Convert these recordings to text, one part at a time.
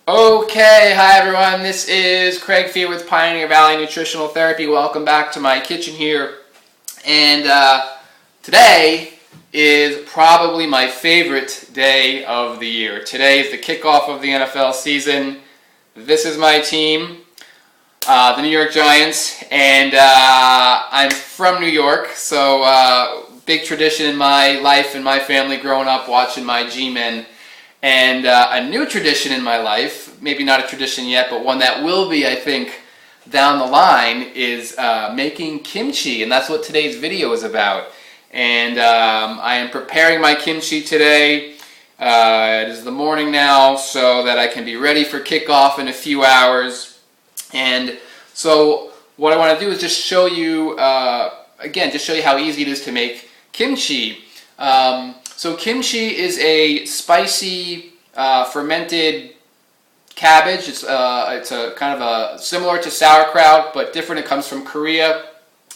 Okay, hi everyone. This is Craig Fee with Pioneer Valley Nutritional Therapy. Welcome back to my kitchen here. And today is probably my favorite day of the year. Today is the kickoff of the NFL season. This is my team, the New York Giants, and I'm from New York, so big tradition in my life and my family growing up watching my G-Men. And a new tradition in my life, maybe not a tradition yet, but one that will be, I think, down the line, is making kimchi, and that's what today's video is about. And I am preparing my kimchi today. It is the morning now, so that I can be ready for kickoff in a few hours. And so what I want to do is just show you, again, just show you how easy it is to make kimchi. So kimchi is a spicy fermented cabbage. It's a kind of a similar to sauerkraut, but different. It comes from Korea,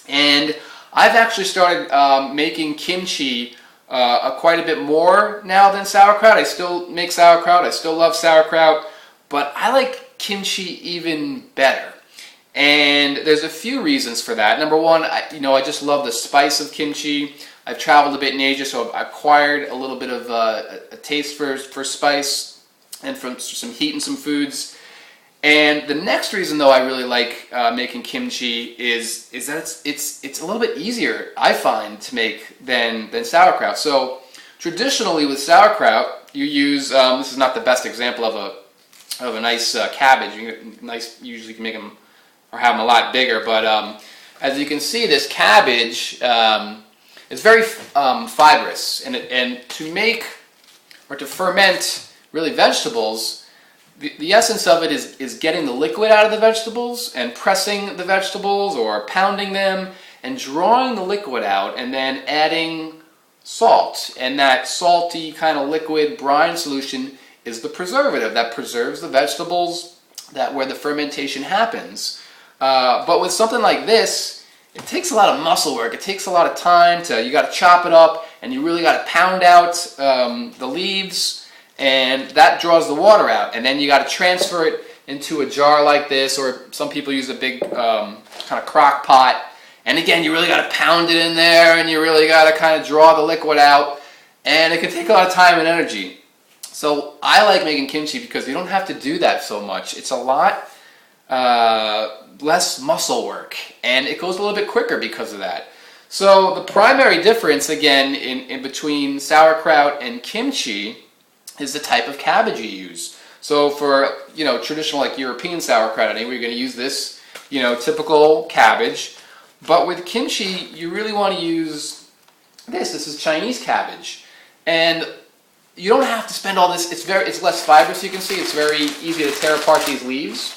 and I've actually started making kimchi quite a bit more now than sauerkraut. I still make sauerkraut. I still love sauerkraut, but I like kimchi even better. And there's a few reasons for that. Number one, I just love the spice of kimchi. I've traveled a bit in Asia, so I've acquired a little bit of a taste for spice and for some heat in some foods. And the next reason, though, I really like making kimchi is that it's a little bit easier, I find, to make than sauerkraut. So traditionally with sauerkraut, you use this is not the best example of a nice cabbage. Usually you can make them or have them a lot bigger, but as you can see, this cabbage. It's very fibrous, and to make or to ferment really vegetables, the essence of it is getting the liquid out of the vegetables and pressing the vegetables or pounding them and drawing the liquid out and then adding salt. And that salty kind of liquid brine solution is the preservative that preserves the vegetables where the fermentation happens. But with something like this, it takes a lot of muscle work. It takes a lot of time you got to chop it up, and you really got to pound out the leaves, and that draws the water out. And then you got to transfer it into a jar like this, or some people use a big kind of crock pot. And again, you really got to pound it in there, and you really got to kind of draw the liquid out, and it can take a lot of time and energy. So I like making kimchi because you don't have to do that so much. It's a lot less muscle work, and it goes a little bit quicker because of that. So the primary difference, again, in between sauerkraut and kimchi is the type of cabbage you use. So for traditional like European sauerkraut, anyway, you're going to use this typical cabbage. But with kimchi, you really want to use this. This is Chinese cabbage, and you don't have to spend all this. It's less fibrous. You can see it's very easy to tear apart these leaves.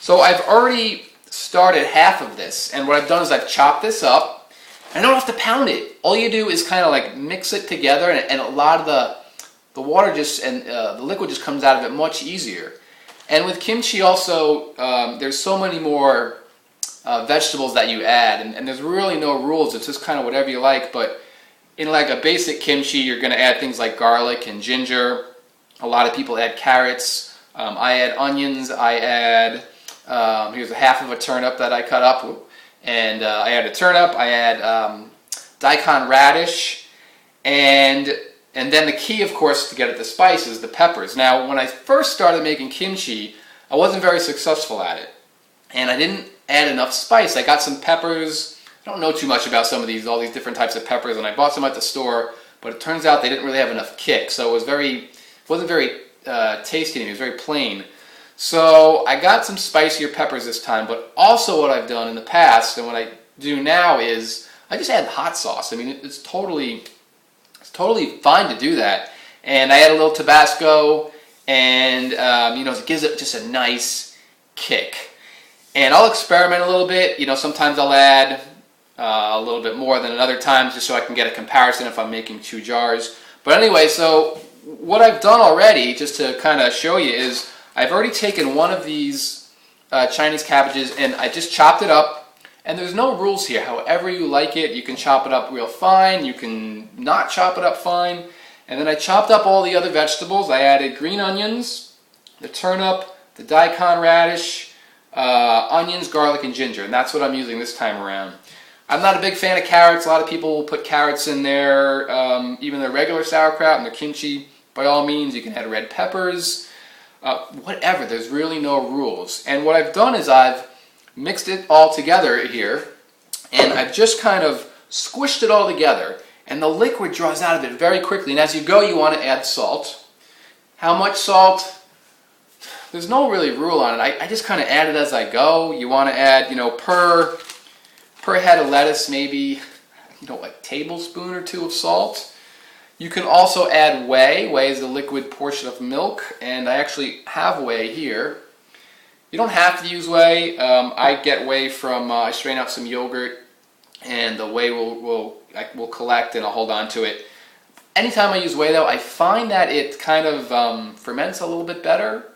So I've already started half of this, and what I've done is I've chopped this up. I don't have to pound it. All you do is kind of like mix it together, and a lot of the water the liquid just comes out of it much easier. And with kimchi also, there's so many more vegetables that you add, and there's really no rules. It's just kind of whatever you like. But in like a basic kimchi, you're going to add things like garlic and ginger. A lot of people add carrots. I add onions. I add here's a half of a turnip that I cut up, and I add a turnip. I add daikon radish, and then the key, of course, to get at the spice is the peppers. Now, when I first started making kimchi, I wasn't very successful at it, and I didn't add enough spice. I got some peppers. I don't know too much about all these different types of peppers, and I bought some at the store, but it turns out they didn't really have enough kick, so it wasn't very tasty to me. It was very plain. So I got some spicier peppers this time, but also what I've done in the past and what I do now is I just add hot sauce. I mean, it's totally fine to do that. And I add a little Tabasco, and it gives it just a nice kick. And I'll experiment a little bit. Sometimes I'll add a little bit more than other times just so I can get a comparison if I'm making 2 jars. But anyway, so what I've done already, just to kind of show you, is I've already taken one of these Chinese cabbages and I just chopped it up. And there's no rules here. However you like it, you can chop it up real fine. You can not chop it up fine. And then I chopped up all the other vegetables. I added green onions, the turnip, the daikon radish, onions, garlic, and ginger, and that's what I'm using this time around. I'm not a big fan of carrots. A lot of people will put carrots in there, even their regular sauerkraut and their kimchi. By all means, you can add red peppers, whatever. There's really no rules. And what I've done is I've mixed it all together here, and I've just kind of squished it all together, and the liquid draws out of it very quickly. And as you go, you want to add salt. How much salt? There's no really rule on it. I just kind of add it as I go. You want to add, per head of lettuce, maybe, a tablespoon or two of salt. You can also add whey. Whey is the liquid portion of milk, and I actually have whey here. You don't have to use whey. I get whey from, I strain out some yogurt, and the whey will collect and I'll hold on to it. Anytime I use whey, though, I find that it kind of ferments a little bit better.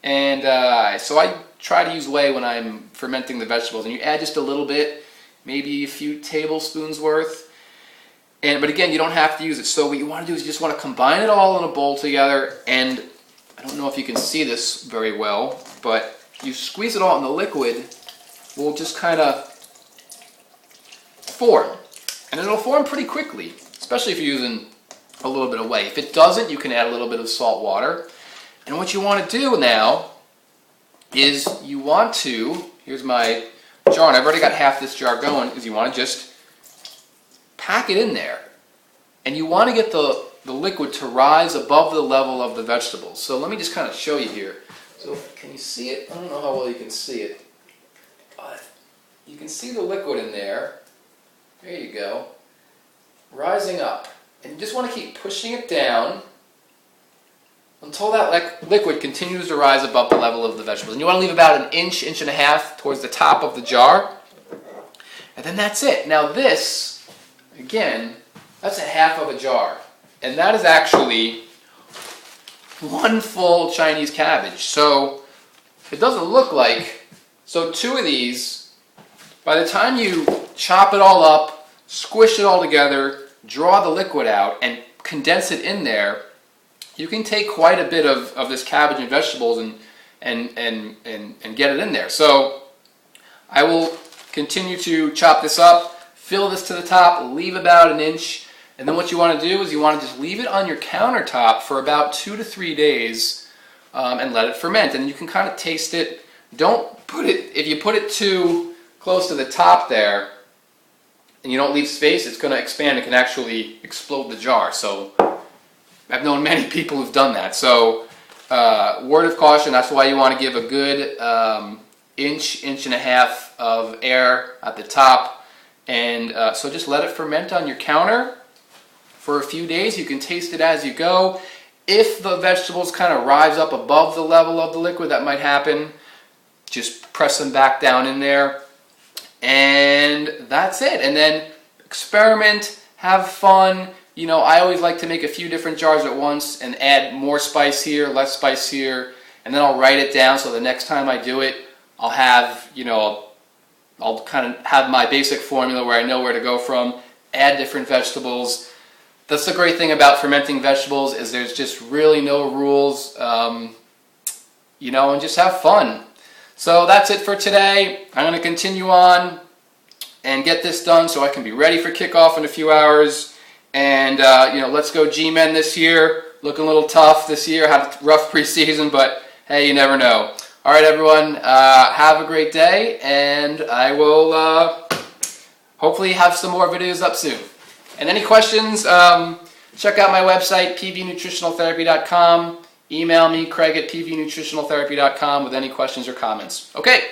And so I try to use whey when I'm fermenting the vegetables. And you add just a little bit, maybe a few tablespoons worth. But again, you don't have to use it. So what you want to do is you just want to combine it all in a bowl together. And I don't know if you can see this very well, but you squeeze it all in the liquid, will just kind of form. And it'll form pretty quickly, especially if you're using a little bit of whey. If it doesn't, you can add a little bit of salt water. And what you want to do now is you want to, here's my jar, and I've already got half this jar going, is you want to just pack it in there. And you want to get the liquid to rise above the level of the vegetables. So let me just kind of show you here. So can you see it? I don't know how well you can see it, but you can see the liquid in there. There you go. Rising up. And you just want to keep pushing it down until that liquid continues to rise above the level of the vegetables. And you want to leave about an inch, inch and a half towards the top of the jar. And then that's it. Now this, again, that's a half of a jar. And that is actually one full Chinese cabbage. So it doesn't look like, so two of these, by the time you chop it all up, squish it all together, draw the liquid out, and condense it in there, you can take quite a bit of this cabbage and vegetables and get it in there. So I will continue to chop this up, fill this to the top, leave about an inch, and then what you want to do is you want to just leave it on your countertop for about 2 to 3 days and let it ferment. And you can kind of taste it. Don't put it, if you put it too close to the top there and you don't leave space, it's going to expand and can actually explode the jar. So I've known many people who've done that. So word of caution, that's why you want to give a good inch, inch and a half of air at the top. And so just let it ferment on your counter for a few days. You can taste it as you go. If the vegetables kind of rise up above the level of the liquid, that might happen. Just press them back down in there. And that's it. And then experiment, have fun. I always like to make a few different jars at once and add more spice here, less spice here, and then I'll write it down so the next time I do it, I'll have, I'll kind of have my basic formula where I know where to go from, add different vegetables. That's the great thing about fermenting vegetables, is there's just really no rules, and just have fun. So that's it for today. I'm going to continue on and get this done so I can be ready for kickoff in a few hours. And, let's go G-Men this year. Looking a little tough this year. Had a rough preseason, but hey, you never know. All right, everyone, have a great day, and I will hopefully have some more videos up soon. And any questions, check out my website, pvnutritionaltherapy.com. Email me, Craig at pvnutritionaltherapy.com with any questions or comments. Okay.